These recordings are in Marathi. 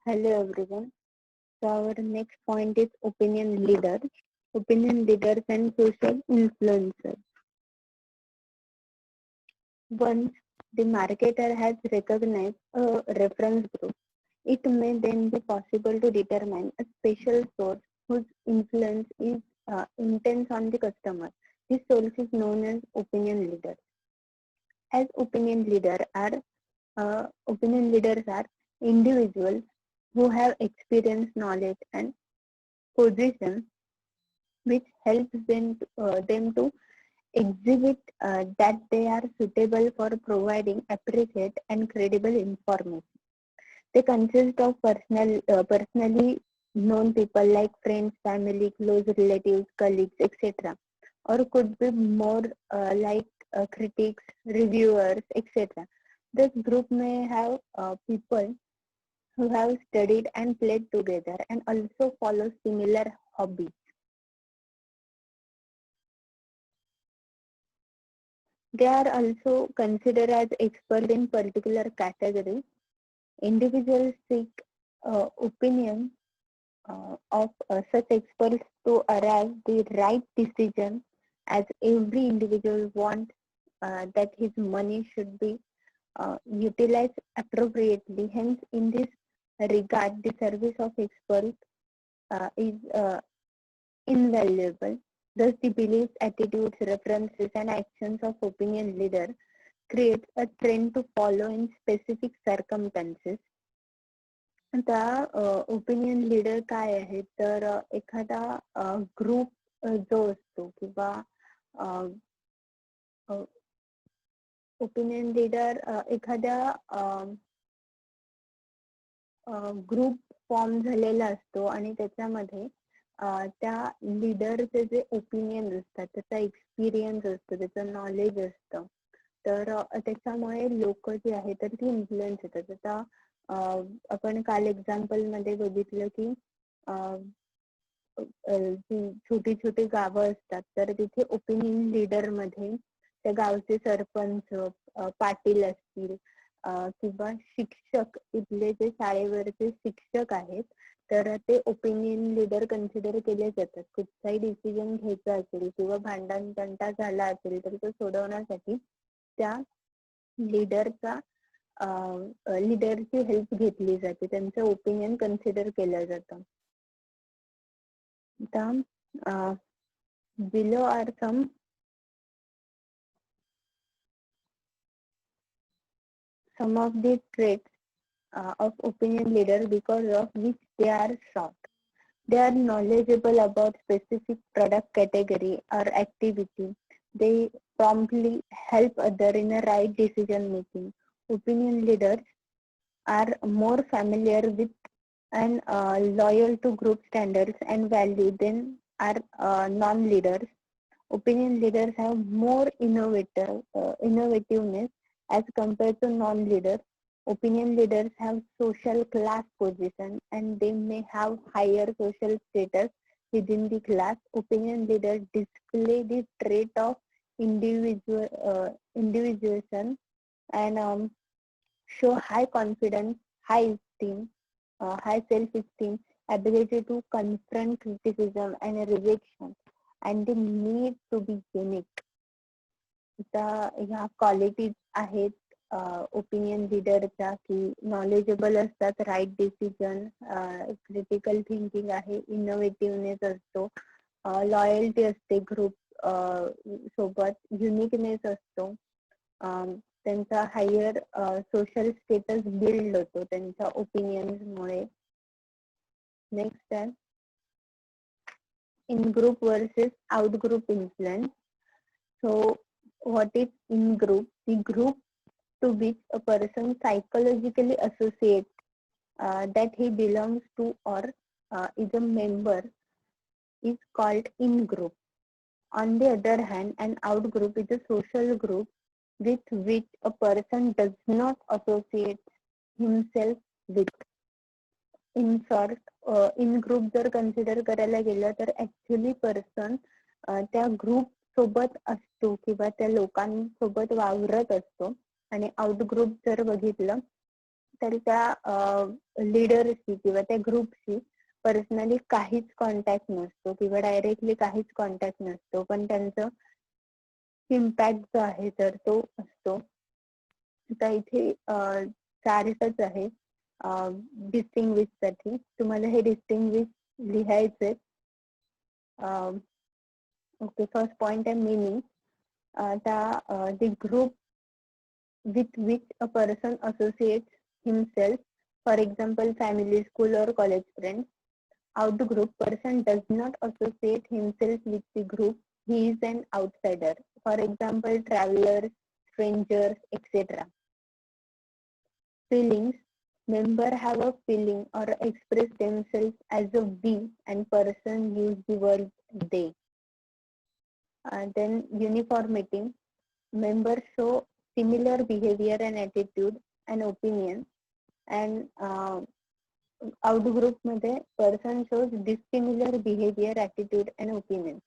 Hello everyone. So our next point is opinion leaders. Opinion leaders and social influencers. Once the marketer has recognized a reference group, it may then be possible to determine a special source whose influence is intense on the customer. This source is known as opinion leader. As opinion leaders are individuals who have experience, knowledge, and position which helps them to exhibit that they are suitable for providing appropriate and credible information. They consist of personally known people like friends, family, close relatives, colleagues, etc. Or could be more like critics, reviewers, etc. This group may have people who have studied and played together and also follow similar hobbies. They are also considered as experts in particular categories. Individuals seek opinion of such experts to arrive the right decision, as every individual wants that his money should be utilized appropriately. Hence, in this regard, the service of experts is invaluable. Thus, the beliefs, attitudes, references, and actions of opinion leader creates a trend to follow in specific circumstances. आता ओपिनियन लीडर काय आहे तर एखादा ग्रुप जो असतो किंवा ओपिनियन लीडर एखाद्या ग्रुप फॉर्म झालेला असतो आणि त्याच्यामध्ये त्या लीडरचे जे ओपिनियन असतात, त्याचा एक्सपिरियन्स असतो, त्याचं नॉलेज असतं, तर त्याच्यामुळे लोक जे आहे तर ती इन्फ्लुएन्स येतात. आता आपण काल एक्झाम्पल मध्ये बघितलं की छोटी छोटी गावं असतात तर तिथे ओपिनियन लीडर मध्ये त्या गावचे सरपंच, पाटील असतील किंवा शिक्षक, इथले जे शाळेवरचे शिक्षक आहेत तर ते ओपिनियन लीडर कन्सिडर केले जातात. कुठचाही डिसिजन घ्यायचा असेल किंवा भांडण तंटा झाला असेल तर तो सोडवण्यासाठी त्या लीडरची हेल्प घेतली जाते, त्यांचं ओपिनियन कन्सिडर केलं जातं. आता below are some of the traits of opinion leader because of which they are sought. They are knowledgeable about specific product category or activity. They promptly help others in a right decision making. Opinion leaders are more familiar with and loyal to group standards and values than are non-leaders. Opinion leaders have more innovativeness as compared to non-leaders. Opinion leaders have social class position and they may have higher social status within the class. Opinion leaders display the trait of individuation and show high confidence, high esteem, high self-esteem, ability to confront criticism and rejection, and the need to be unique. ह्या क्वालिटीज आहेत ओपिनियन लीडरच्या, की नॉलेजेबल असतात, राईट डिसिजन, क्रिटिकल थिंकिंग आहे, इनोव्हेटिव्हनेस असतो, लॉयल्टी असते ग्रुप सोबत, युनिकनेस असतो, त्यांचा हायर सोशल स्टेटस बिल्ड होतो त्यांच्या ओपिनियन्स मुळे. नेक्स्ट आहे in group versus out group influence. So what is in group? The group to which a person psychologically associates that he belongs to or is a member is called in group. On the other hand, an out group is a social group with which a person does not associate himself with. In short, in group जर कन्सिडर करायला गेलं तर ऍक्च्युली पर्सन त्या ग्रुप सोबत असतो किंवा त्या लोकांसोबत वावरत असतो. आणि आउट ग्रुप जर बघितलं तर त्या लीडरशी किंवा त्या ग्रुपशी पर्सनली काहीच कॉन्टॅक्ट नसतो किंवा डायरेक्टली काहीच कॉन्टॅक्ट नसतो, पण त्यांचं इम्पॅक्ट जो आहे तर तो असतो. आता इथे चार्टच आहे डिस्टिंग्विश साठी. तुम्हाला हे डिस्टिंग्विश लिहायचे. ओके, फर्स्ट पॉइंट आहे meaning. the group with which a person associates himself, for example family, school or college friends. Out group person does not associate himself with the group, he is an outsider, for example travelers, strangers, etc. Feelings, member have a feeling or express themselves as a we, and person use the word they. Then uniformity, members show similar behavior and attitude and opinion, and outgroup मध्ये person shows dissimilar behavior, attitude and opinion.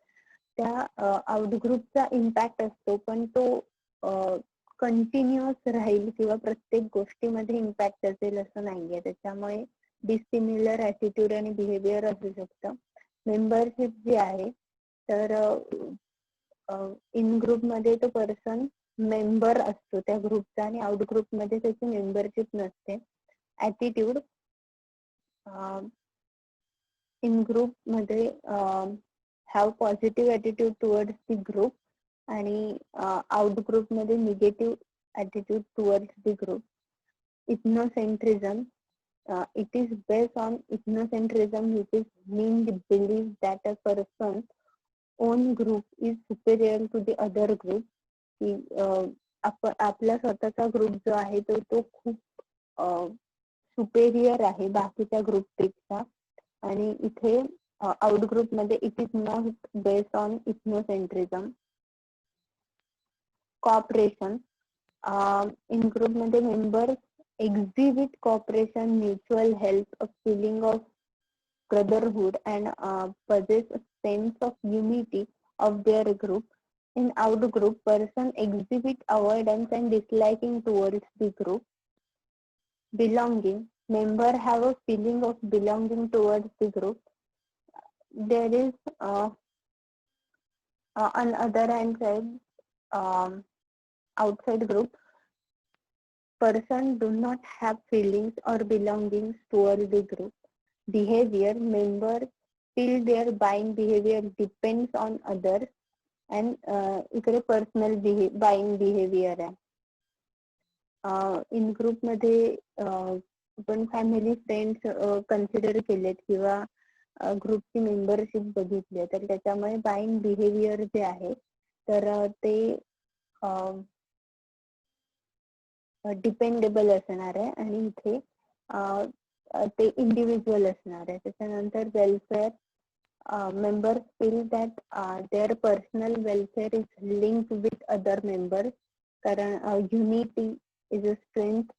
त्या आउटग्रुपचा इम्पॅक्ट असतो, पण तो कंटिन्युअस राहील किंवा प्रत्येक गोष्टीमध्ये इम्पॅक्ट असेल असं नाहीये. त्याच्यामुळे डिसिमिलर ऍटिट्यूड आणि बिहेवियर असू शकतं. मेंबरशिप जी आहे तर इन ग्रुप मध्ये तो पर्सन मेंबर असतो त्या ग्रुपचा आणि आउट ग्रुप मध्ये त्याची मेंबरशिप नसते. ऍटिट्यूड, इन ग्रुप मध्ये have positive attitude towards the group आणि आउट ग्रुप मध्ये negative attitude towards the group. Ethnocentrism, it is based on ethnocentrism, which is mean the belief that a person's own group is superior to the other group. की आपला स्वतःचा ग्रुप जो आहे तो खूप सुपेरियर आहे बाकीच्या ग्रुपपेक्षा. आणि इथे आउट ग्रुप मध्ये it is not based on ethnocentrism. Cooperation, in group मध्ये members exhibit cooperation, mutual help, a feeling of brotherhood, and possess a sense of unity of their group. In out group, person exhibit avoidance and disliking towards the group. Belonging, member have a feeling of belonging towards the group. There is on other hand side, outside group, person do not have feelings or belongings toward the group. Behavior, members feel their buying behavior depends on others, and इकडे personal buying behavior आहे. इन ग्रुप मध्ये आपण फॅमिली फ्रेंड्स कन्सिडर केलेत किंवा ग्रुपची मेंबरशिप बघितली तर त्याच्यामुळे बाईंग बिहेवियर जे आहे तर ते डिपेंडेबल असणार आहे आणि इथे ते इंडिव्हिज्युअल असणार आहे. त्याच्यानंतर welfare, members feel that their personal welfare is linked with other members, कारण unity is a strength.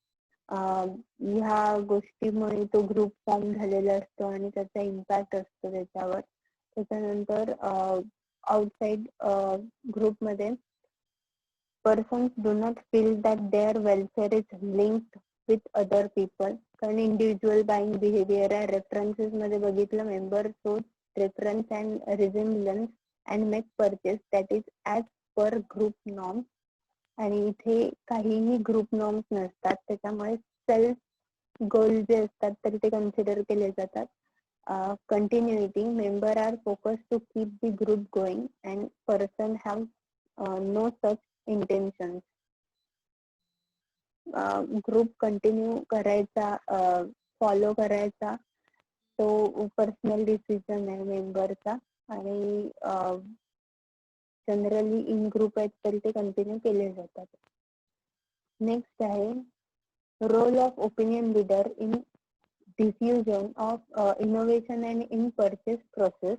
ह्या गोष्टीमुळे तो ग्रुप फॉर्म झालेला असतो आणि त्याचा इम्पॅक्ट असतो त्याच्यावर. त्याच्यानंतर आउटसाइड ग्रुप मध्ये persons do not feel that their welfare is linked with other people, कारण इंडिव्हिज्युअल बाईंग बिहेवियर आहे. रेफरन्सेस मध्ये बघितलं, member show preference and resemblance and make purchase that is as per group norm. आणि इथे काहीही ग्रुप नॉर्म्स नसतात, त्याच्यामुळे सेल्फ गोल जे असतात तर ते कन्सिडर केले जातात. Continuity, member are focus to keep the group going and person have no such intentions. Group continue करायचा, फॉलो करायचा तो पर्सनल डिसिजन आहे मेंबरचा आणि जनरली इन ग्रुप आहेत तर ते कंटिन्यू केले जातात. नेक्स्ट आहे role of opinion leader in diffusion of innovation and in purchase process.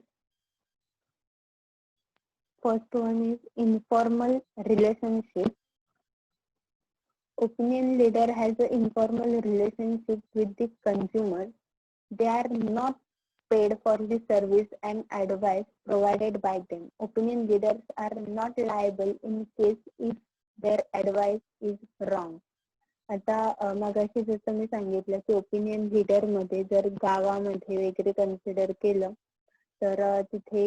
First one is informal relationship. Opinion leader has an informal relationship with the consumer. They are not paid for the service and advice provided by them. Opinion leaders are not liable in case if their advice is wrong. आता मगाशी जसं मी सांगितलं की ओपिनियन लीडर मध्ये जर गावामध्ये वगैरे कन्सिडर केलं तर तिथे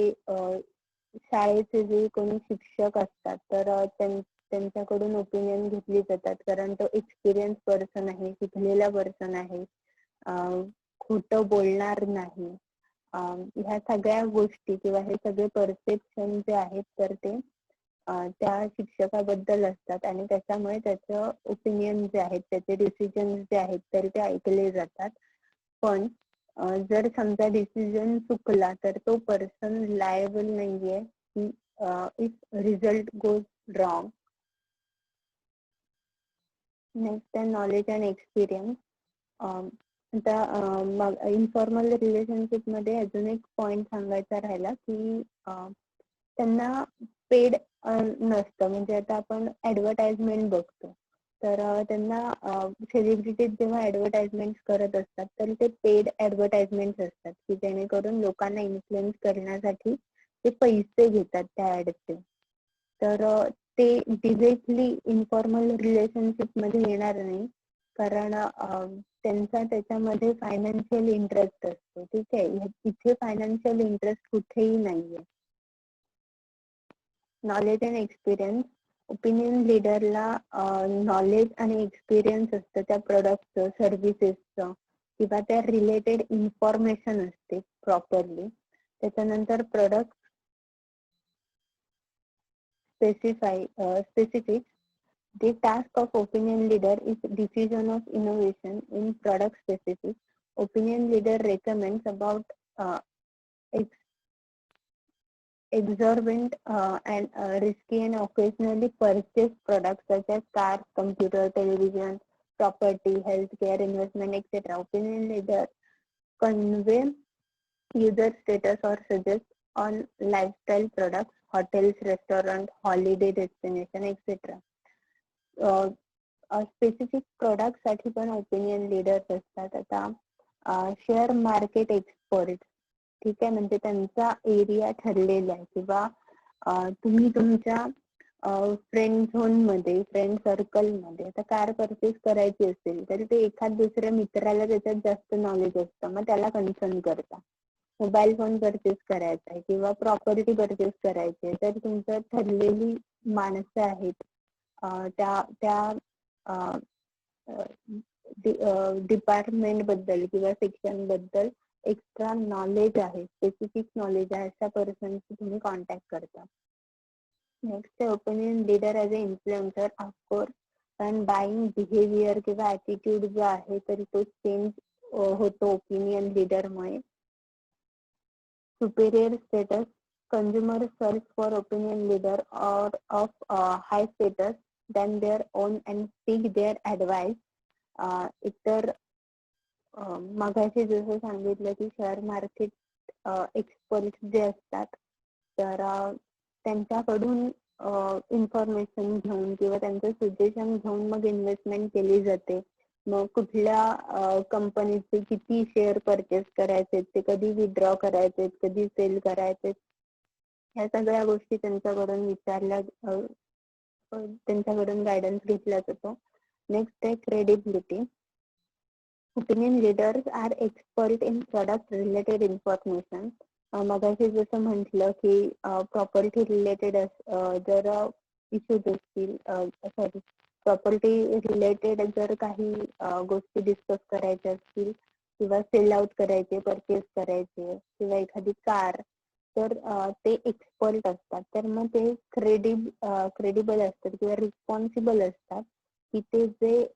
शाळेचे जे कोणी शिक्षक असतात तर त्यांच्याकडून ओपिनियन घेतली जातात, कारण तो एक्सपिरियन्स पर्सन आहे, शिकलेला पर्सन आहे, खोटं बोलणार नाही. ह्या सगळ्या गोष्टी किंवा हे सगळे परसेप्शन जे आहेत तर ते त्या शिक्षकाबद्दल असतात आणि त्याच्यामुळे त्याचं ओपिनियन जे आहेत, त्याचे डिसिजन जे आहेत तर ते ऐकले जातात. पण जर समजा डिसिजन चुकला तर तो पर्सन लायबल नाहीये if result goes wrong. Next आहे नॉलेज अँड एक्सपिरियन्स. आता इन्फॉर्मल रिलेशनशिप मध्ये अजून एक पॉइंट सांगायचा राहिला की त्यांना पेड नसतं. म्हणजे आता आपण ऍडव्हर्टाइजमेंट बघतो तर त्यांना सेलिब्रिटीज जेव्हा ऍडव्हर्टाइजमेंट करत असतात तर ते पेड ऍडव्हर्टाइजमेंट असतात की जेणेकरून लोकांना इन्फ्लुएन्स करण्यासाठी ते पैसे घेतात त्या ऍडचे. तर ते डिरेक्टली इन्फॉर्मल रिलेशनशिप मध्ये येणार नाही, कारण त्यांचा त्याच्यामध्ये फायनान्शियल इंटरेस्ट असतो. ठीक आहे, इथे फायनान्शियल इंटरेस्ट कुठेही नाहीये. Knowledge and experience. ओपिनियन लीडरला नॉलेज आणि एक्सपिरियन्स असतं त्या प्रोडक्टचं, सर्व्हिसेसचं किंवा त्या रिलेटेड इन्फॉर्मेशन असते प्रॉपरली. त्याच्यानंतर product specific. The task of opinion leader is diffusion of innovation in product specific. Opinion leader recommends about exorbitant and risky and occasionally purchased products such as cars, computer, television, property, healthcare, investment, etc. Opinion leader convey user status or suggest on lifestyle products, hotels, restaurant, holiday destination, etc. Specific product साठी पण ओपिनियन लीडर्स असतात. आता शेअर मार्केट एक्सपर्ट, ठीक आहे, म्हणजे त्यांचा एरिया ठरलेला आहे किंवा तुम्ही तुमच्या फ्रेंड झोन मध्ये, फ्रेंड सर्कल मध्ये आता कार परचेस करायची असेल तर ते एखाद दुसऱ्या मित्राला त्याच्यात जास्त नॉलेज असतं, मग त्याला कन्सर्न करता. मोबाईल फोन परचेस करायचा आहे किंवा प्रॉपर्टी परचेस करायची आहे तर तुमचं ठरलेली माणसं आहेत त्या डिपार्टमेंट बद्दल किंवा सेक्शन बद्दल एक्स्ट्रा नॉलेज आहे, स्पेसिफिक नॉलेज आहे, अशा पर्सनशी तुम्ही कॉन्टॅक्ट करता. Next opinion leader as a influencer. Of course, कारण बाईंग बिहेवियर किंवा ॲटिट्यूड जो आहे तरी तो चेंज होतो ओपिनियन लीडरमुळे. Superior status. Consumers search for opinion leader or of high status than their own and seek their advice. इतर मगाशी जसं सांगितलं की शेअर मार्केट एक्सपर्ट जे असतात तर त्यांच्याकडून इन्फॉर्मेशन घेऊन किंवा त्यांचं सजेशन घेऊन मग इन्व्हेस्टमेंट केली जाते. मग कुठल्या कंपनीचे किती शेअर परचेस करायचे, ते कधी विथड्रॉ करायचे, कधी सेल करायचे, ह्या सगळ्या गोष्टी त्यांच्याकडून त्यांच्याकडून गायडन्स घेतला जातो. नेक्स्ट आहे credibility. Opinion leaders are expert in product related information. मगाशी जसं म्हटलं की प्रॉपर्टी रिलेटेड जर इश्यूज असतील, सॉरी, प्रॉपर्टी रिलेटेड जर काही गोष्टी डिस्कस करायच्या असतील किंवा सेल आउट करायचे, परचेस करायचे किंवा एखादी कार, तर ते एक्सपर्ट असतात. तर मग ते क्रेडिबल असतात किंवा रिस्पॉन्सिबल असतात की ते जे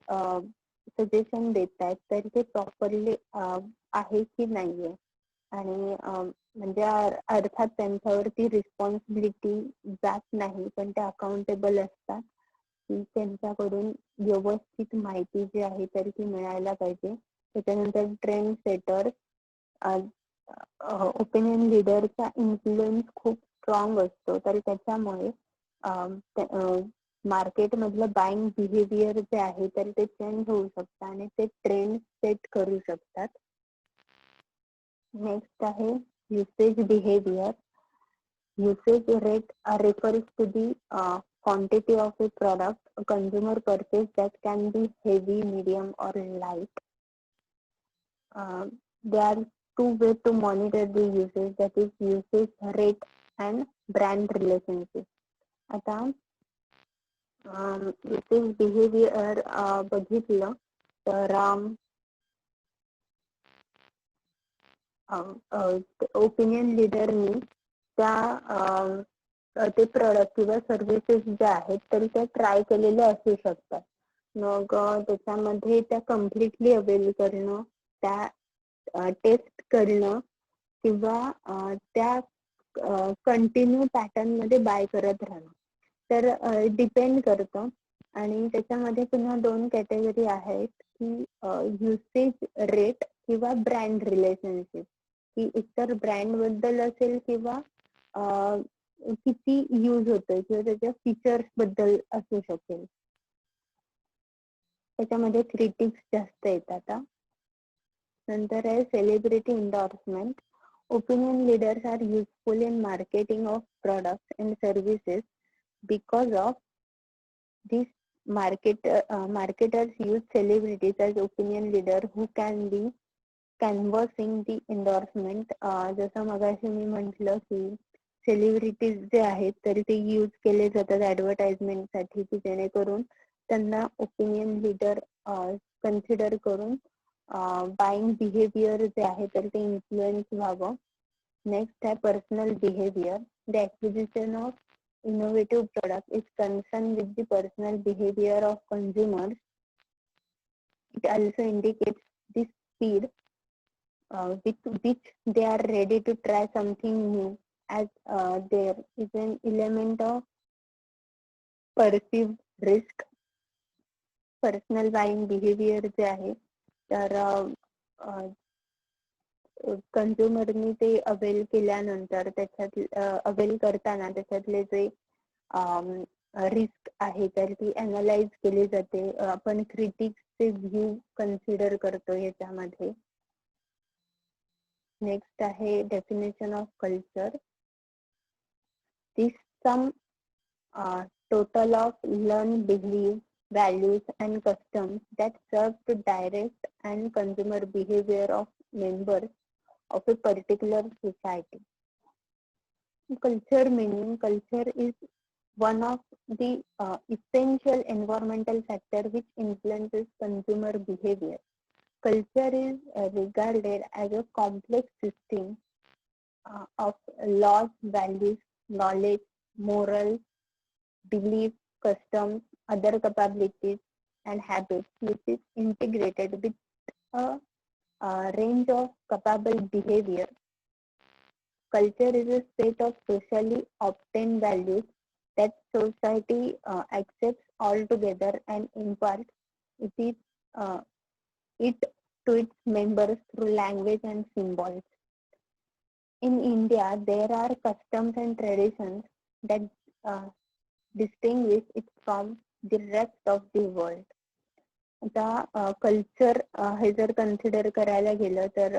सजेशन देत आहेत तर ते प्रॉपरली आहे की नाहीये. आणि म्हणजे अर्थात त्यांच्यावरती रिस्पॉन्सिबिलिटी जात नाही, पण ते अकाउंटेबल असतात की त्यांच्याकडून व्यवस्थित माहिती जी आहे तर ती मिळायला पाहिजे. त्याच्यानंतर ट्रेंड सेटर. ओपिनियन लीडरचा इन्फ्लुएन्स खूप स्ट्रॉंग असतो, तर त्याच्यामुळे मार्केट मधलं बाईंग बिहेवियर जे आहे तर ते चेंज होऊ शकतं आणि ते ट्रेंड सेट करू शकतात. नेक्स्ट आहे usage behaviour. Usage rate refers to the quantity of a product a consumer purchase that can be heavy, medium, or light. There are two ways to monitor the usage, that is usage rate and brand relationship. आता usage behavior बघितलं तर ओपिनियन लीडरनी त्या ते प्रोडक्ट किंवा सर्व्हिसेस ज्या आहेत तर त्या ट्राय केलेल्या असू शकतात. मग त्याच्यामध्ये त्या कम्प्लिटली अवेल करणं, त्या टेस्ट करणं किंवा त्या कंटिन्यू पॅटर्न मध्ये बाय करत राहणं, तर डिपेंड करतं. आणि त्याच्यामध्ये पुन्हा 2 कॅटेगरी आहेत की युसेज रेट किंवा ब्रँड रिलेशनशिप, की एकतर ब्रँड बद्दल असेल किंवा किती यूज होतोय किंवा त्याच्या फीचर्स बद्दल असू शकेल. त्याच्यामध्ये क्रिटिक्स जास्त येतात. नंतर आहे celebrity endorsement. Opinion leaders are useful in marketing of products and services because of this marketers use celebrities as opinion leader who can be canvassing the endorsement. जसं मगाशी मी म्हटलं की सेलिब्रिटीज जे आहेत तरी ते यूज केले जातात ऍडव्हर्टाइजमेंट साठी, की जेणेकरून त्यांना ओपिनियन लीडर कन्सिडर करून बाईंग बिहेवियर जे आहे तर ते इन्फ्लुएन्स व्हावं. नेक्स्ट आहे personal behaviour. The acquisition of innovative product is concerned with the personal behavior of consumers. It also indicates the speed with which they are ready to try something new, as there is an element of perceived risk. Personal buying behavior जे आहे तर कंझ्युमरनी ते अवेल केल्यानंतर त्याच्यात अवेल करताना त्याच्यातले जे रिस्क आहे तर ती अनालाइज केली जाते. आपण क्रिटिक्सचे व्ह्यू कन्सिडर करतो याच्यामध्ये. नेक्स्ट आहे definition of culture. This sum total of learned beliefs, values and customs that serve to direct and consumer behavior of members of a particular society. Culture meaning, culture is one of the essential environmental factor which influences consumer behavior. Culture is regarded as a complex system of laws, values, knowledge, morals, beliefs, customs, other capabilities and habits, which is integrated with a range of capable behavior. Culture is a set of socially obtained values that society accepts altogether and imparts it to its members through language and symbols. In India, there are customs and traditions that distinguish it from the rest of the world. आता कल्चर हे जर कन्सिडर करायला गेलं तर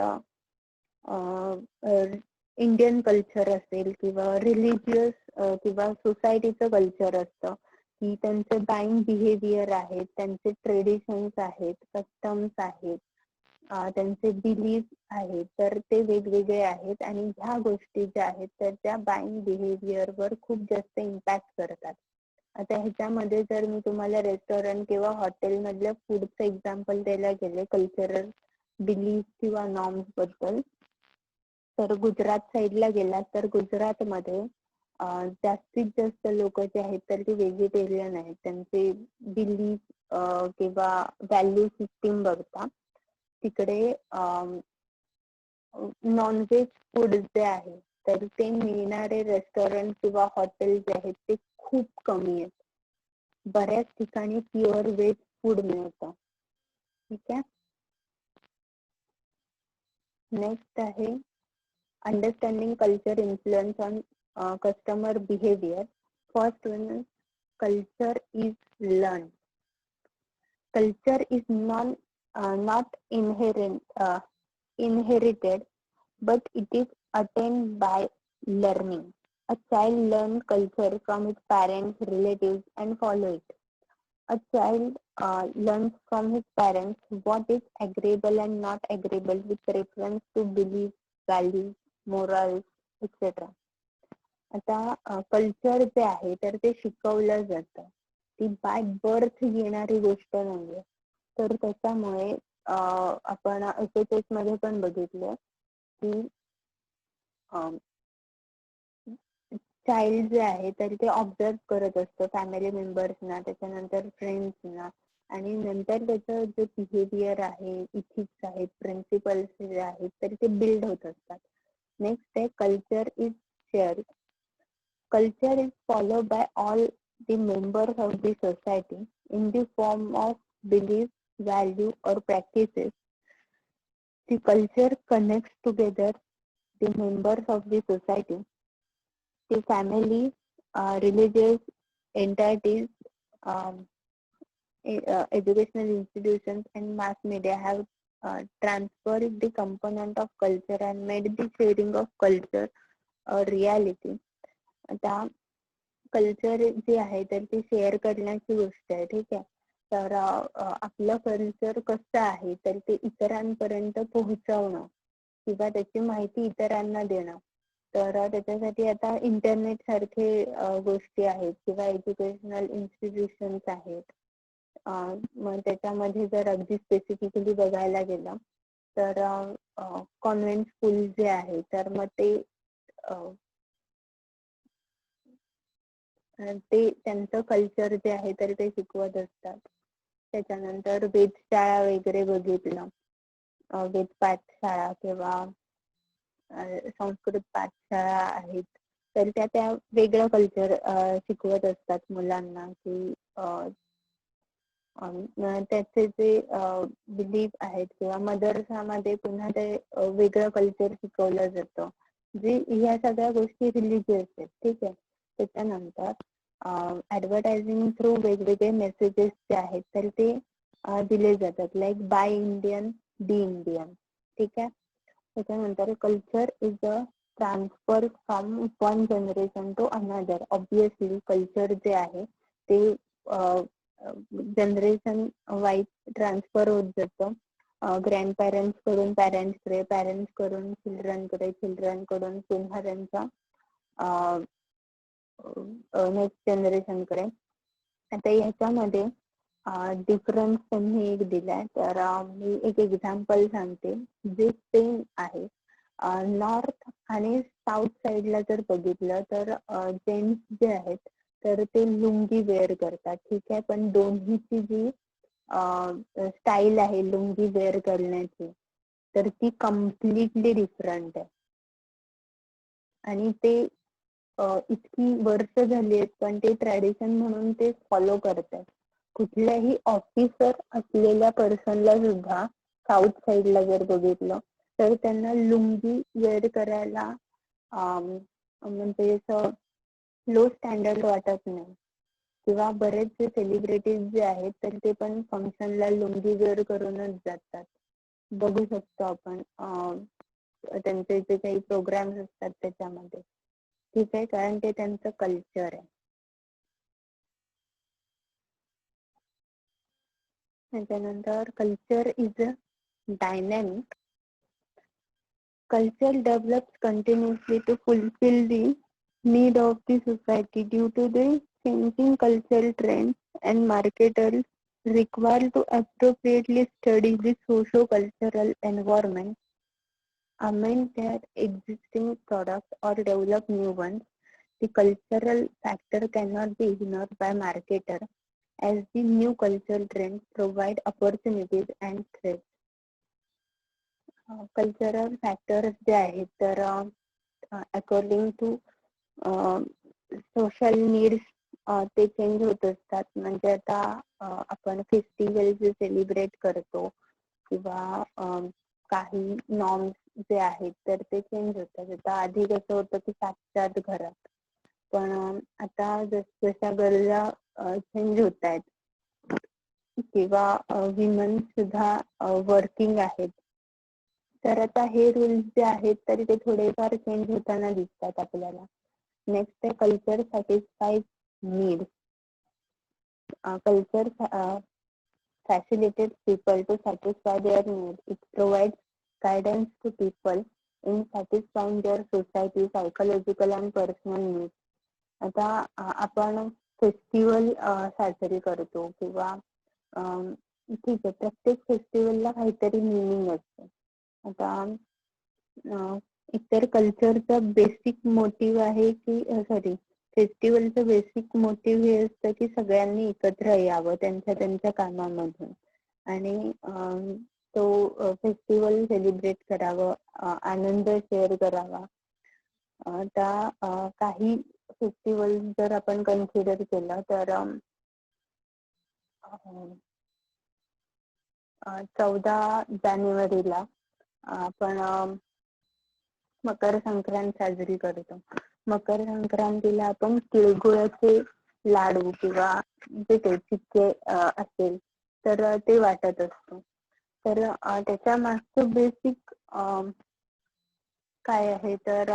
इंडियन कल्चर असेल किंवा रिलिजियस किंवा सोसायटीचं कल्चर असतं, की त्यांचे बाईंग बिहेवियर आहेत, त्यांचे ट्रेडिशन्स आहेत, कस्टम्स आहेत, त्यांचे बिलीफ आहेत, तर ते वेगवेगळे आहेत आणि ह्या गोष्टी ज्या आहेत तर त्या बाईंग बिहेवियरवर खूप जास्त इम्पॅक्ट करतात. आता ह्याच्यामध्ये जर मी तुम्हाला रेस्टॉरंट किंवा हॉटेल मधल्या फूडचं एक्झाम्पल द्यायला गेले कल्चरल बिलीफ किंवा नॉर्म्स बद्दल, तर गुजरात साईडला गेलात तर गुजरातमध्ये जास्तीत जास्त लोक जे आहेत तर ते व्हेजिटेरियन आहेत. त्यांचे बिलीफ किंवा व्हॅल्यू सिस्टीम बघता तिकडे नॉनव्हेज फूड जे आहे तर ते मिळणारे रेस्टॉरंट किंवा हॉटेल जे आहेत ते खूप कमी आहेत. बऱ्याच ठिकाणी प्युअर व्हेज फूड मिळतं. ठीक आहे. नेक्स्ट आहे understanding culture influence on customer behavior. First one is culture is learned. Culture is not inherited, but it is attained by learning. A child learns culture from its parents, relatives, and follow it. A child learns from his parents what is agreeable and not agreeable with reference to beliefs, values, morals, etc. आता कल्चर जे आहे तर ते शिकवलं जातं. ती बाय बर्थ येणारी गोष्ट नाहीये. तर त्याच्यामुळे आपण एसएचएस मध्ये पण बघितलं की चाइल्ड जे आहे तर ते ऑब्झर्व करत असतं फॅमिली मेंबर्सना, त्याच्यानंतर फ्रेंड्सना, आणि नंतर त्याचं जे बिहेवियर आहे, इथिक्स आहेत, प्रिन्सिपल्स जे आहेत तर ते बिल्ड होत असतात. नेक्स्ट आहे culture is shared. Culture is followed by all the members of the society in the form of beliefs, value or practices. The culture connects together the members of the society. The family, religious entities, um, educational institutions and mass media have transferred the component of culture and made the sharing of culture a reality. आता कल्चर जे आहे तर ती शेअर करण्याची गोष्ट आहे, ठीक आहे. तर आपलं कल्चर कसं आहे तर ते इतरांपर्यंत पोहोचवणं किंवा त्याची माहिती इतरांना देणं. तर त्याच्यासाठी आता इंटरनेट सारखे गोष्टी आहेत किंवा एज्युकेशनल इन्स्टिट्यूशन्स आहेत. मग त्याच्यामध्ये जर अगदी स्पेसिफिकली बघायला गेलं तर कॉन्व्हेंट स्कूल जे आहे तर मग ते त्यांचं कल्चर जे आहे तर ते शिकवत असतात. त्याच्यानंतर वेधशाळा वगैरे बघितलं, वेद पाठशाळा किंवा संस्कृत पाठशाळा आहेत तर त्या वेगळं कल्चर शिकवत असतात मुलांना, की त्याचे जे बिलीफ आहेत किंवा मदरसामध्ये पुन्हा ते वेगळं कल्चर शिकवलं जातं, जे ह्या सगळ्या गोष्टी रिलिजियस आहेत, ठीक आहे. त्याच्यानंतर ऍडव्हर्टायझिंग थ्रू वेगवेगळे मेसेजेस जे आहेत तर ते दिले जातात, like buy Indian be Indian, ठीक आहे. त्याच्यानंतर culture is a transfer from one generation to another. Obviously culture जे आहे ते जनरेशन वाईज ट्रान्सफर होत जातं. ग्रँड पॅरेंट्स कडून पॅरेंट्सकडे, पॅरेंट्स कडून चिल्ड्रनकडे, चिल्ड्रन कडून पुन्हा त्यांच्या नेक्स्ट जनरेशन कडे. आता ह्याच्यामध्ये डिफरन्स त्यांनी एक दिलाय, तर मी एक एक्झाम्पल सांगते. जे सेम आहे नॉर्थ आणि साऊथ साईडला जर बघितलं तर जेंट्स जे आहेत तर ते लुंगी वेअर करतात, ठीक आहे. पण दोन्हीची जी स्टाईल आहे लुंगी वेअर करण्याची तर ती कम्प्लिटली डिफरंट आहे. आणि ते इतकी वर्ष झाली आहेत पण ते ट्रॅडिशन म्हणून ते फॉलो करतात. कुठल्याही ऑफिसर असलेल्या पर्सनला सुद्धा साऊथ साईडला जर बघितलं तर त्यांना लुंगी वेअर करायला म्हणजे लो स्टँडर्ड वाटत नाही. किंवा बरेचसे सेलिब्रिटीज जे आहेत तर ते पण फंक्शनला लुंगी वेअर करूनच जातात. बघू शकतो आपण त्यांचे जे काही प्रोग्राम्स असतात त्याच्यामध्ये, ठीक आहे, कारण ते त्यांचं कल्चर आहे. त्याच्यानंतर culture is a dynamic. Culture develops continuously to fulfill the need of the society due to the changing cultural trends and marketers required to appropriately study the socio-cultural environment, amend their existing products or develop new ones. The cultural factor cannot be ignored by marketers as the new cultural trends provide opportunities and threats. Cultural factors जे आहेत तर अकॉर्डिंग टू सोशल नीड्स ते चेंज होत असतात. म्हणजे आता आपण फेस्टिवल जे सेलिब्रेट करतो किंवा काही नॉर्म्स जे आहेत तर ते चेंज होतात. आता आधी कसं होतं की साक्षात घरात, पण आता जसजशा गरजा चेंज होत आहेत किंवा विमन सुद्धा वर्किंग आहेत तर आता हे रूल्स जे आहेत तरी ते थोडेफार चेंज होताना दिसतात आपल्याला. नेक्स्ट आहे culture satisfies needs. Culture facilitates people to satisfy their needs. It provides guidance to people in satisfying their society, psychological and personal needs. आता आपण फेस्टिवल साजरी करतो किंवा ठीक आहे, प्रत्येक फेस्टिवलला काहीतरी मिनिंग असतं. आता एकतर कल्चरचा बेसिक मोटिव्ह आहे की सॉरी फेस्टिवलचं बेसिक मोटिव्ह हे असतं की सगळ्यांनी एकत्र यावं त्यांच्या त्यांच्या कामामधून आणि तो फेस्टिवल सेलिब्रेट करावं, आनंद शेअर करावा. आता काही फेस्टिवल जर आपण कन्सिडर केलं तर 14 जानेवारीला आपण मकर संक्रांत साजरी करतो. मकर संक्रांतीला आपण तिळगुळाचे लाडू किंवा जे चिक्के असेल तर ते वाटत असतो. तर त्याच्या मागचं बेसिक काय आहे तर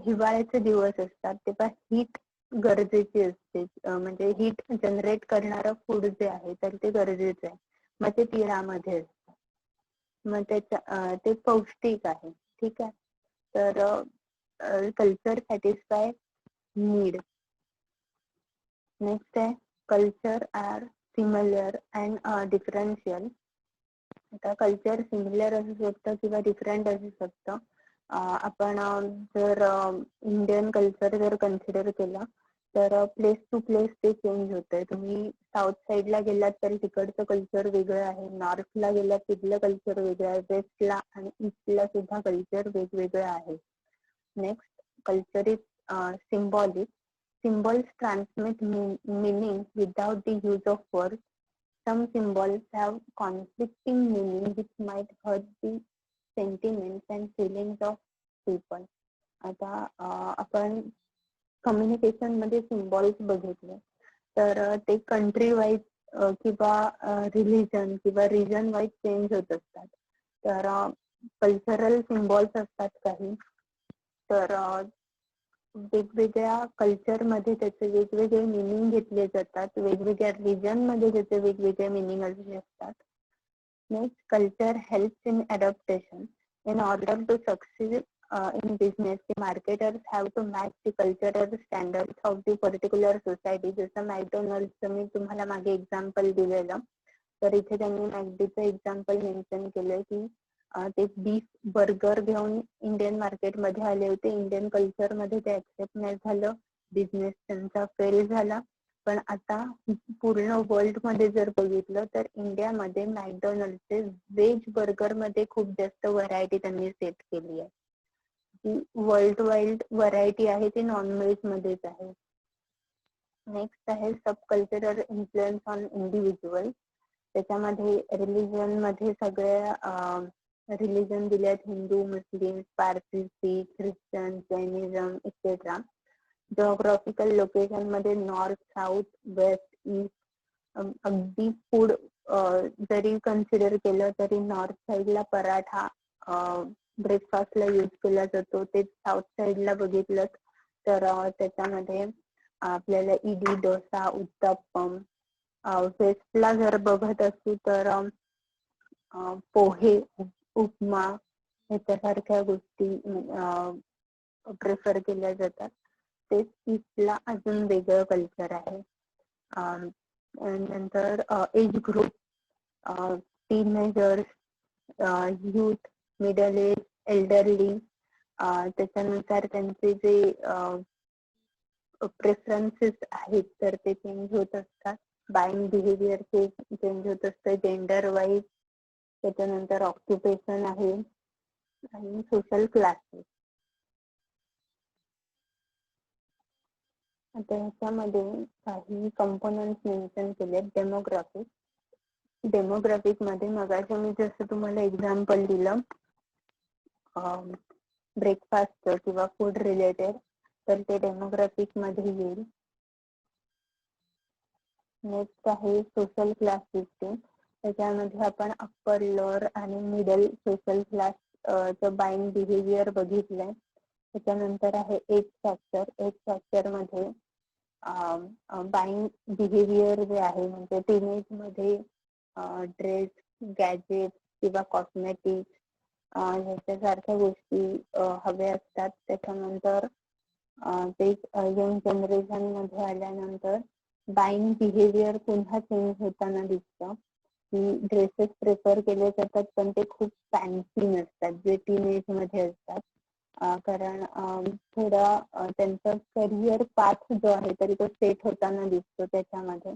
हिवाळ्याचे दिवस असतात तेव्हा हीट गरजेची असते. म्हणजे हीट जनरेट करणारं फूड जे आहे तर ते गरजेचं आहे. मग ते तिळामध्ये असतं. मग ते पौष्टिक आहे. ठीक आहे. तर कल्चर सॅटिस्फाय नीड. नेक्स्ट आहे culture are similar and differential. आता कल्चर सिमिलर असू शकतं किंवा डिफरंट असू शकतं. आपण जर इंडियन कल्चर जर कन्सिडर केलं तर प्लेस टू प्लेस ते चेंज होतंय. तुम्ही साऊथ साईडला गेलात तर तिकडचं कल्चर वेगळं आहे, नॉर्थला गेलात तिथलं कल्चर वेगळं आहे, वेस्टला आणि ईस्टला सुद्धा कल्चर वेगवेगळं आहे. Next culture is symbolic. Symbols transmit meaning without the use of words. Some symbols have conflicting meaning which might hurt the sentiments and feelings of people. आता आपण कम्युनिकेशन मध्ये सिम्बॉल्स बघितले तर ते कंट्री वाईज किंवा रिलिजन किंवा रिजन वाईज चेंज होत असतात. तर कल्चरल सिम्बॉल्स असतात काही तर वेगवेगळ्या कल्चर मध्ये त्याचे वेगवेगळे मिनिंग घेतले जातात. वेगवेगळ्या रिजन मध्ये त्याचे वेगवेगळे मिनिंग असू शकतात. Next culture helps in adaptation. In order to succeed in business, the marketers have to match the cultural standards of the particular society. जसं मॅकडोनल्ड्सचं मी तुम्हाला मागे एक्झाम्पल दिलेलं तर इथे त्यांनी मॅकडीचं एक्झाम्पल मेन्शन केलंय की ते बीफ बर्गर घेऊन इंडियन मार्केटमध्ये आले होते. इंडियन कल्चर मध्ये ते ऍक्सेप्ट नाही झालं. बिझनेस त्यांचा फेल झाला. पण आता पूर्ण वर्ल्ड मध्ये जर बघितलं तर इंडियामध्ये मॅकडोनल्डचे व्हेज बर्गर मध्ये खूप जास्त व्हरायटी त्यांनी सेट केली आहे. जी वर्ल्ड वाईड व्हरायटी आहे ती नॉनव्हेज मध्येच आहे. नेक्स्ट आहे sub cultural influence on individual. त्याच्यामध्ये रिलिजन मध्ये सगळ्या रिलिजन दिल्यात Hindu, Muslim, Parsi, Sikh, Christian, Jainism etcetera. Geographical location मध्ये नॉर्थ, साऊथ, वेस्ट, ईस्ट. अगदी फूड जरी कन्सिडर केलं तरी नॉर्थ साईडला पराठा ब्रेकफास्टला यूज केला जातो. ते साऊथ साईडला बघितलं तर त्याच्यामध्ये आपल्याला इडली, डोसा, उत्तप्पम. वेस्टला जर बघत असू तर पोहे, उपमा ह्याच्यासारख्या गोष्टी प्रेफर केल्या जातात. तेच ईस्टला अजून वेगळं कल्चर आहे. नंतर age group, teenagers, youth, middle age, elderly. त्याच्यानुसार त्यांचे जे प्रेफरन्सेस आहेत तर ते चेंज होत असतात. बाईंग बिहेवियर चेंज होत असतं जेंडर वाईज. त्याच्यानंतर ऑक्युपेशन आहे आणि सोशल क्लासेस. आता ह्याच्यामध्ये काही कंपोनंट्स मेन्शन केले. डेमोग्राफिक. डेमोग्राफिक मध्ये मगाशी मी जसं तुम्हाला एक्झाम्पल दिलं ब्रेकफास्ट किंवा फूड रिलेटेड तर ते डेमोग्राफिक मध्ये येईल. नेक्स्ट आहे सोशल क्लास सिस्टीम. त्याच्यामध्ये आपण अप्पर, लोअर आणि मिडल सोशल क्लास चं बाईंग बिहेवियर बघितलंय. त्याच्यानंतर आहे एज फॅक्टर. एज फॅक्टर मध्ये बाईंग बिहेवियर जे आहे, म्हणजे टीनेज मध्ये ड्रेस, गॅजेट किंवा कॉस्मेटिक्स ह्याच्यासारख्या गोष्टी हव्या असतात. त्याच्यानंतर ते यंग जनरेशन मध्ये आल्यानंतर बाईंग बिहेवियर पुन्हा चेंज होताना दिसतं, की ड्रेसेस प्रेफर केले जातात पण ते खूप फॅन्सी नसतात जे टीनेज मध्ये असतात. कारण थोडा त्यांचा करिअर पाथ जो आहे तरी तो सेट होताना दिसतो त्याच्यामध्ये,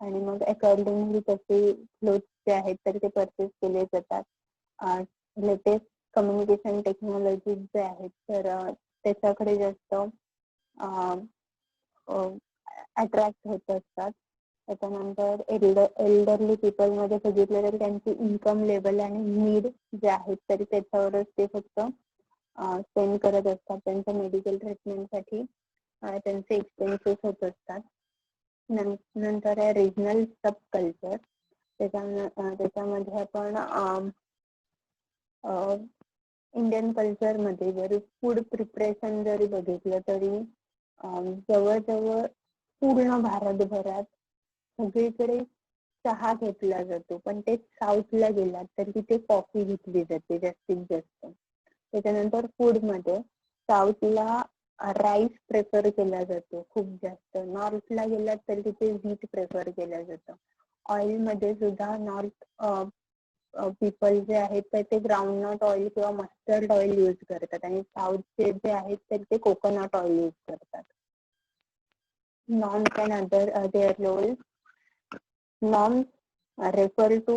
आणि मग अकॉर्डिंगली तसे क्लोथ्स जे आहेत तर ते परचेस केले जातात. लेटेस्ट कम्युनिकेशन टेक्नॉलॉजी जे आहेत तर त्याच्याकडे जास्त अट्रॅक्ट होत असतात. त्याच्यानंतर एल्डरली पीपल मध्ये बघितलं तर त्यांची इन्कम लेवल आणि नीड जे आहेत तरी त्याच्यावरच ते फक्त स्पेंड करत असतात. त्यांच्या मेडिकल ट्रीटमेंटसाठी त्यांचे एक्सपेन्सेस होत असतात. नंतर आहे रिजनल सब कल्चर. त्याच्यामध्ये आपण इंडियन कल्चरमध्ये जरी फूड प्रिपरेशन जरी बघितलं तरी जवळजवळ पूर्ण भारतभरात सगळीकडे चहा घेतला जातो, पण ते साऊथला गेलात तर तिथे कॉफी घेतली जाते जास्तीत जास्त. त्याच्यानंतर फूड मध्ये साऊथला राईस प्रेफर केला जातो खूप जास्त. नॉर्थला गेलात तर तिथे व्हीट प्रेफर केलं जातं. ऑइल मध्ये सुद्धा नॉर्थ पीपल जे आहेत तर ते ग्राउंडनट ऑइल किंवा मस्टर्ड ऑइल यूज करतात, आणि साऊथचे जे आहेत तर ते कोकोनट ऑइल यूज करतात. Norms and other their roles. Norms refer to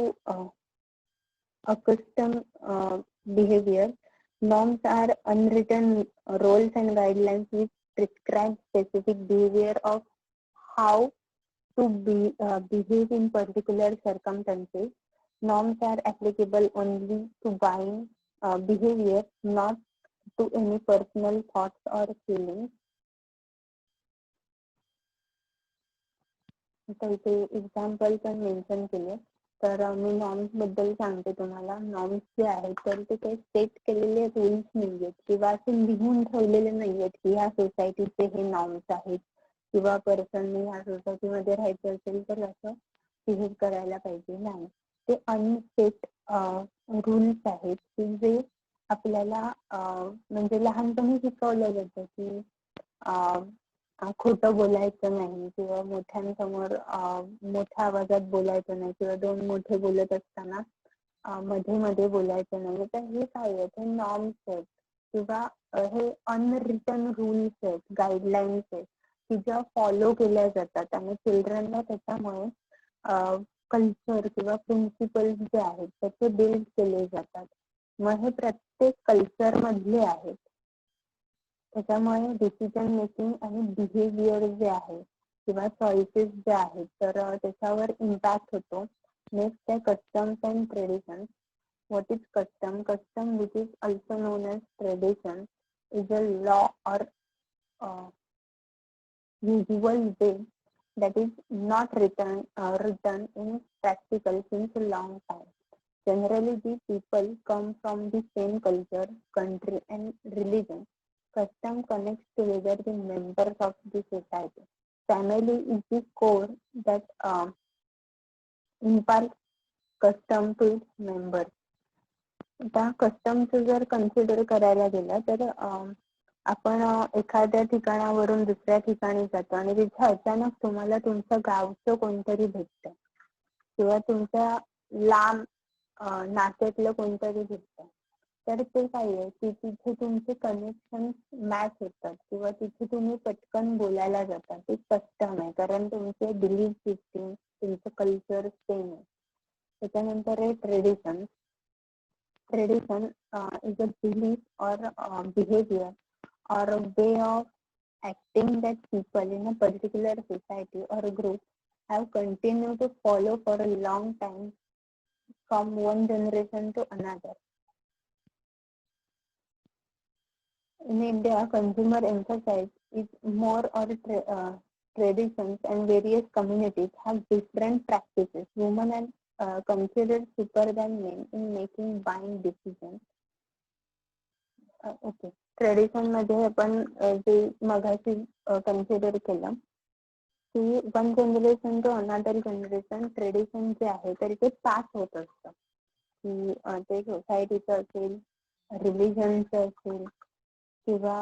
accustomed behavior. Norms are unwritten rules and guidelines which prescribe specific behavior of how to behave in particular circumstances. Norms are applicable only to buying behavior, not to any personal thoughts or feelings. आता इथे एक्झाम्पल पण मेन्शन केले, तर मी नॉर्म्स बद्दल सांगते तुम्हाला. नॉर्म्स जे आहेत तर ते काही सेट केलेले रूल्स नाहीयेत किंवा असे लिहून ठेवलेले नाहीयेत की ह्या सोसायटीचे हे नॉर्म्स आहेत, किंवा पर्सनने ह्या सोसायटीमध्ये राहायचं असेल तर असं बिहेव करायला पाहिजे, नाही. ते अनसेट रूल्स आहेत की जे आपल्याला म्हणजे लहानपणी शिकवलं जातं की खोटं बोलायचं नाही, किंवा मोठ्यांसमोर मोठ्या आवाजात बोलायचं नाही, किंवा दोन मोठे बोलत असताना मध्ये मध्ये बोलायचं नाही. तर हे काय आहेत, हे नॉर्म्स आहेत किंवा हे अनरिटन रूल्स आहेत, गाईडलाईन्स आहेत की ज्या फॉलो केल्या जातात, आणि चिल्ड्रनला त्याच्यामुळे कल्चर किंवा प्रिन्सिपल्स जे आहेत त्याचे बिल्ड केले जातात. मग हे प्रत्येक कल्चर मधले आहेत. त्याच्यामुळे डिसिजन मेकिंग आणि बिहेवियर जे आहे किंवा चॉईसेस जे आहेत तर त्याच्यावर इम्पॅक्ट होतो. नेक्स्ट आहे customs and traditions. What is custom? Custom which is also known as tradition is a law or usual way that is not written in practical since a long time. Generally, these people come from the same culture, country, and religion. Custom connects together the members of the society. Family is the core that imparts custom to its members. आता कस्टमचं जर कन्सिडर करायला गेलं तर आपण एखाद्या ठिकाणावरून दुसऱ्या ठिकाणी जातो आणि तिथे अचानक तुम्हाला तुमचं गावचं कोणतरी भेटतं, किंवा तुमच्या लांब नात्यातलं कोणतरी भेटतं. तर ते काय आहे की तिथे तुमचे कनेक्शन मॅच होतात, किंवा तिथे तुम्ही पटकन बोलायला जाता. ते कस्टम आहे, कारण तुमचे बिलीफ सिस्टीम, तुमचं कल्चर सेम आहे. त्याच्यानंतर आहे tradition. Tradition is a belief or behavior or a way of acting that people in a particular society or group have continued to follow for a long time from one generation to another. In India, consumer emphasis is more or traditions, and various communities have different practices. Women are considered super than men in making buying decisions. Okay. Tradition मध्ये आपण जे मगाशी कन्सिडर केलं की one generation to another generation tradition जे आहे तर ते पास होत असतं, की ते सोसायटीचं असेल, रिलिजनचं असेल किंवा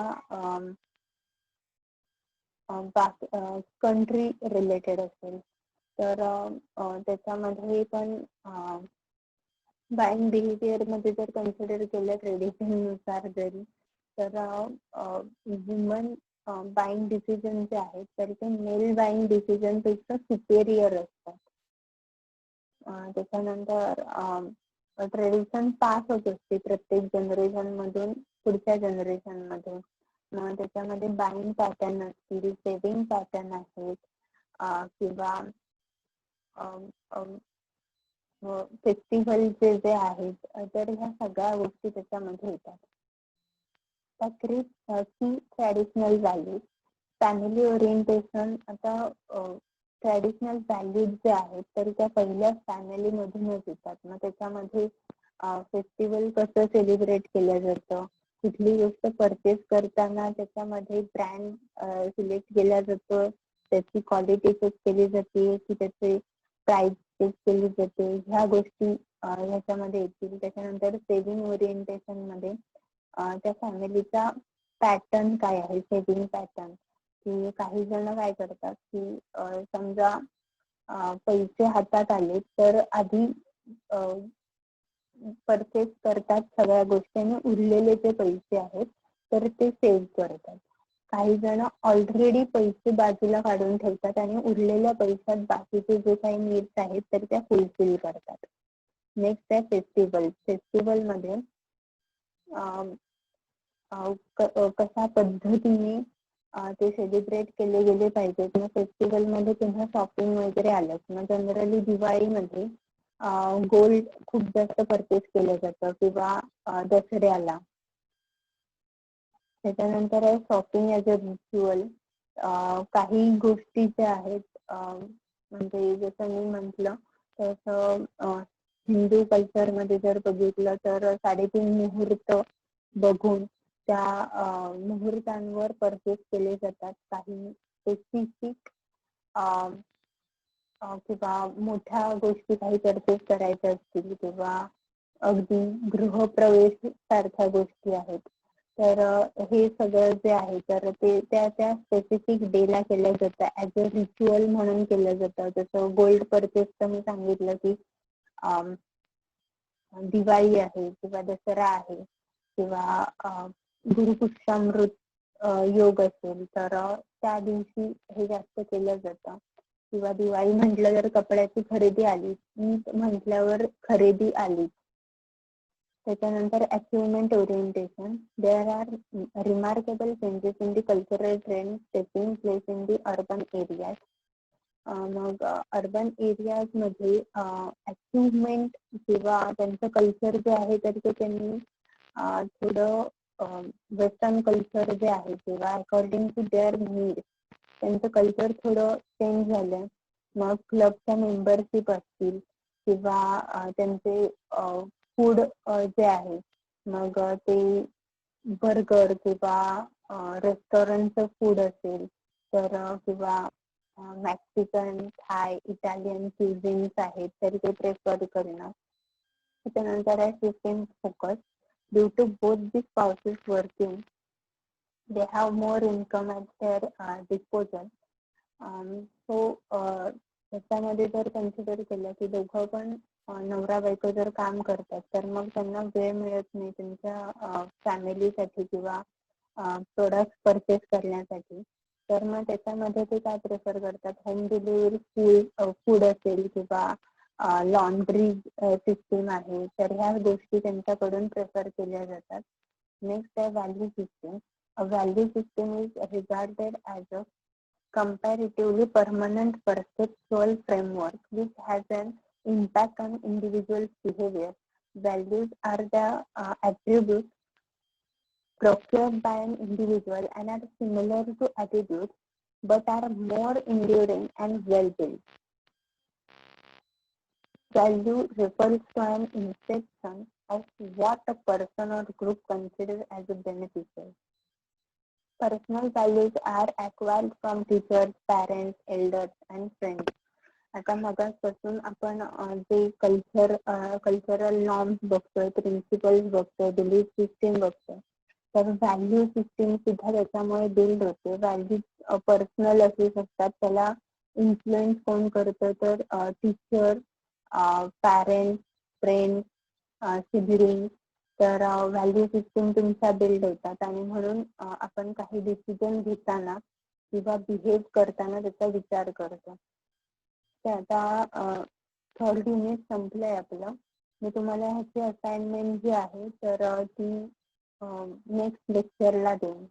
कंट्री रिलेटेड असेल. तर त्याच्यामध्ये पण बाईंग बिहेवियर मध्ये जर कन्सिडर केलं ट्रेडिशन नुसार जरी, तर वुमन बाईंग डिसिजन जे आहेत तर ते मेल बाईंग डिसिजन पेक्षा सुपेरियर असतात. त्याच्यानंतर ट्रेडिशन पास होत असते प्रत्येक जनरेशन मधून पुढच्या जनरेशन मध्ये. त्याच्यामध्ये बाईंग पॅटर्न असतील, सेविंग पॅटर्न आहेत किंवा फेस्टिवलचे जे आहेत, तर ह्या सगळ्या गोष्टी त्याच्यामध्ये येतात. की ट्रॅडिशनल व्हॅल्यूज, फॅमिली ओरिएंटेशन. आता ट्रॅडिशनल व्हॅल्यूज जे आहेत तर त्या पहिल्या फॅमिली मधूनच येतात. मग त्याच्यामध्ये फेस्टिवल कसं सेलिब्रेट केलं जातं, कुठली गोष्ट परचेस करताना त्याच्यामध्ये ब्रँड सिलेक्ट केला जातो, त्याची क्वालिटी चेक केली जाते की त्याचे प्राइस चेक केली जाते, ह्या गोष्टी ह्याच्यामध्ये येतील. त्याच्यानंतर सेव्हिंग ओरिएंटेशन मध्ये त्या फॅमिलीचा पॅटर्न काय आहे, सेव्हिंग पॅटर्न. की काही जण काय करतात की समजा पैसे हातात आले तर आधी परचेस करतात सगळ्या गोष्टी आणि उरलेले जे पैसे आहेत तर ते सेव्ह करतात. काही जण ऑलरेडी पैसे बाजूला काढून ठेवतात आणि उरलेल्या पैशात बाकीचे जे काही नीड्स आहेत तर त्या फुलफिल करतात. नेक्स्ट आहे फेस्टिवल. फेस्टिवल मध्ये कशा पद्धतीने ते सेलिब्रेट केले गेले पाहिजे. किंवा फेस्टिवल मध्ये पुन्हा शॉपिंग वगैरे आलं किंवा जनरली दिवाळीमध्ये गोल्ड खूप जास्त परचेस केलं जातं किंवा दसऱ्याला. त्याच्यानंतर आहे शॉपिंग ॲज अ रिच्युअल. काही गोष्टी ज्या आहेत म्हणजे जसं मी म्हटलं तसं हिंदू कल्चरमध्ये जर बघितलं तर 3:30 मुहूर्त बघून त्या मुहूर्तांवर परचेस केले जातात. काही स्पेसिफिक किंवा मोठ्या गोष्टी काही परचेस करायच्या असतील किंवा अगदी गृहप्रवेश सारख्या गोष्टी आहेत, तर हे सगळं जे आहे तर ते त्या स्पेसिफिक डेला केलं जातं, ॲज अ रिच्युअल म्हणून केलं जातं. जसं गोल्ड परचेसचं मी सांगितलं की दिवाळी आहे किंवा दसरा आहे किंवा गुरुपुष्यामृत योग असेल तर त्या दिवशी हे जास्त केलं जातं. किंवा दिवाळी म्हटलं तर कपड्याची खरेदी आली, ईद म्हटल्यावर खरेदी आली. त्याच्यानंतर achievement orientation. There are remarkable changes in the cultural trend taking place in the urban areas. मग अर्बन एरियाज मध्ये अचिव्हमेंट किंवा त्यांचं कल्चर जे आहे तर ते त्यांनी थोडं वेस्टर्न कल्चर जे आहे किंवा अकॉर्डिंग टू देअर नीड त्यांचं कल्चर थोडं चेंज झालं. मग क्लबच्या मेंबरशिप असतील किंवा त्यांचे फूड जे आहे मग ते बर्गर किंवा रेस्टॉरंटचं फूड असेल तर किंवा मॅक्सिकन, थाय, इटालियन क्युझिन्स आहेत तर ते प्रेफर करणं. त्याच्यानंतर आहे system focus. Due to both the spouses working they have more income at their disposal. So त्याच्यामध्ये जर कन्सिडर केलं की दोघं पण नवरा बायको जर काम करतात तर मग त्यांना वेळ मिळत नाही त्यांच्या फॅमिलीसाठी किंवा प्रोडक्ट परचेस करण्यासाठी. तर मग त्याच्यामध्ये ते काय प्रेफर करतात, होम डिलिव्हरी फूड असेल किंवा लॉन्ड्री सिस्टीम आहे तर ह्या गोष्टी त्यांच्याकडून प्रेफर केल्या जातात. नेक्स्ट आहे value system. A value system is regarded as a comparatively permanent perceptual framework which has an impact on individuals' behavior. Values are the attributes procured by an individual and are similar to attitudes but are more enduring and well-built. Value refers to an inception of what a person or group considers as a beneficial. personal values are acquired from teachers, parents, elders and friends. आता मगाचपासून आपण जे कल्चरल नॉर्म्स बघतोय, प्रिन्सिपल्स बघतोय, बिलीफ सिस्टीम बघतोय, तर व्हॅल्यू सिस्टीम सुद्धा त्याच्यामुळे बिल्ड होते. व्हॅल्यूज पर्सनल असू शकतात, त्याला इन्फ्लुएन्स कोण करतं तर टीचर, पॅरेंट्स, फ्रेंड्स, सिबलिंग. तर व्हॅल्यू सिस्टीम तुमच्या बिल्ड होतात आणि म्हणून आपण काही डिसिजन घेताना किंवा बिहेव करताना त्याचा विचार करतो. तर आता थर्ड युनिट संपलंय आपलं. मी तुम्हाला ह्याची असाइनमेंट जी आहे तर ती नेक्स्ट लेक्चरला देईन.